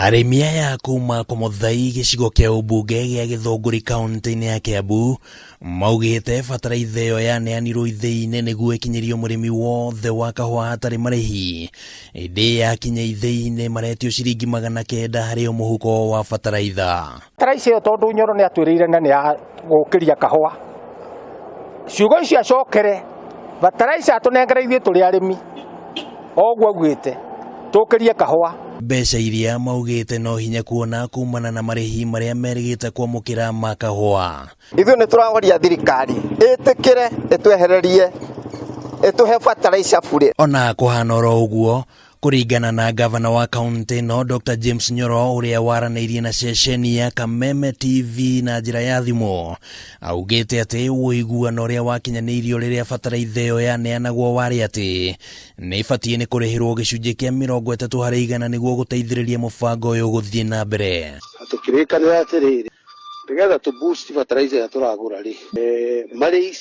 Arimi aya kuma Komothai gicigo kia ubunge gia Githunguri kaunti-ini ya Kiambu maugite bataraitha iyo yaneanirwo thiini niguo ikinyirio murimi wothe wa kahua hatari marihi. Indi yakinya thiini maretio ciringi 900 hari muhuko wa bataraitha. Bataraitha iyo tondu Nyoro ni atwirire na ni ya gukiria kahua. Ciugo icio acokere bataraitha atunengereithie turi arimi. Oguo gwite tukirie kahua. Mbeca iria maugite no hinya kuona kumana na marihi maria merigite kwamukira makahua. Ithuĩ nĩ tũrahoria thirikari ĩtĩkĩre ĩtwehererie ĩtuhe bataraitha bure. Ona kuhana oro uguo kuringana na ngavana wa kaunti no Dr. James Nyoro uria waraneirie na ceceni ya Kameme TV na njira ya thimu augite ati wuiguano uria wakinyaniirio riria bataraitha iyo yaneanagwo wari ati ni ibatie ni kurihirwo gicunji kia 30% niguo guteithiriria mubango uyu guthie na mbere. Tukirikanira atiriri nigetha tu boost bataraitha ya turagura ri mari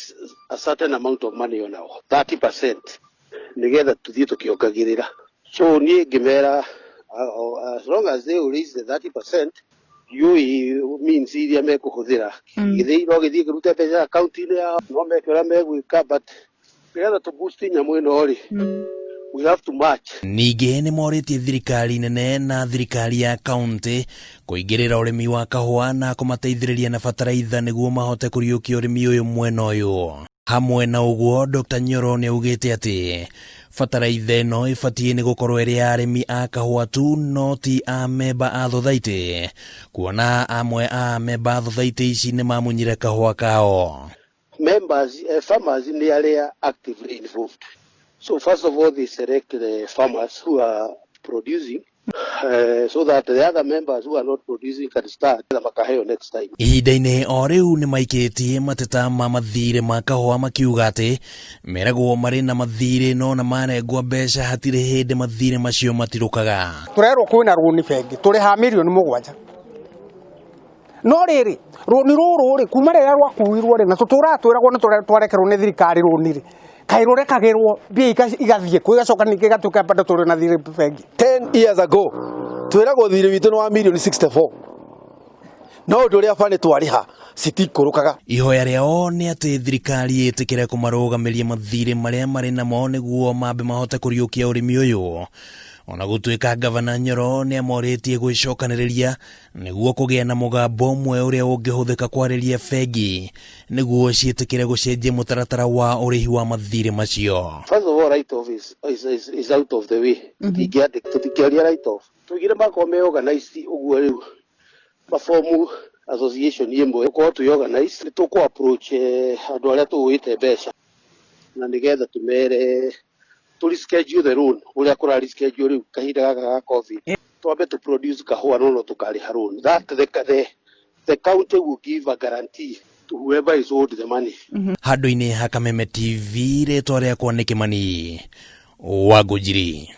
a certain amount of money on 30% nigetha tuthie tukiongagirira. So ni ngimera as long as they release the 30%, you means iria mekuhuthira githi no githie kirute mbeca account-ini ya no mekira megwika, but nigetha tu boost nyamu ino ri we have to match. Ningi ni moritie thirikari nene na thirikari ya kaunti kuingirira urimi wa kahua na kumateithiriria na bataraitha niguo mahote kuriukia urimi uyu mwena uyu. Hamwe na uguo Dr. Nyoro ni augite ati bataraitha ino ibatie ni gukorwo iri arimi a kahua tu no ti a memba a thothaiti, kuona amwe a memba a thothaiti ici ni mamunyire kahua kao. Members, farmers in the area actively involved. So first of all, they select the farmers who are producing so that the other members who are not producing can start the makaheo next time. Ihinda-ini o riu ni maikitie mateta ma mathire ma kahua makiuga ati meragwo mari na mathire no na marengwa mbeca hatire hindi mathire macio matirukaga. Turerwo kwina runi bengi turiha milioni 7. No riri runi ruru ri kuma rira rwakuirwo ri na tuturatwiragwo ni twarekerwo ni thirikari runi ri kairore kagirwo bia igathie kwigacoka ningi gatuka bado turi na thire bengi. 10 years ago twiragwo thire witu ni wa milioni 64 no nduria bani twariha citikurukaga. Ihoya riao ni ati thirikari itikire kumarugamiria mathire maria mari namo niguo mambe mahote kuriukia urimi uyu. Ona gutuika ngavana Nyoro ni amoritie gwicokaniriria niguo kugia na mugambo umwe uria ungihuthika kwariria bengi niguo cietikire gucenjia mutaratara wa urihi wa mathire macio. First of all, write off is out of the way. Tukiaria write off tugire makome organize uguo riu mafomu association yembo ko tu organize to ko approach andu aria tuwite mbeca na nigetha tumere to schedule the loan uria kurari schedule riu kahinda gaka ga covid twambe to produce kahua no tukari loan that the county will give a guarantee to whoever is owed the money. Handu-ini ha Kameme TV ritwa riakwa ni Kimani wa Ngujiri.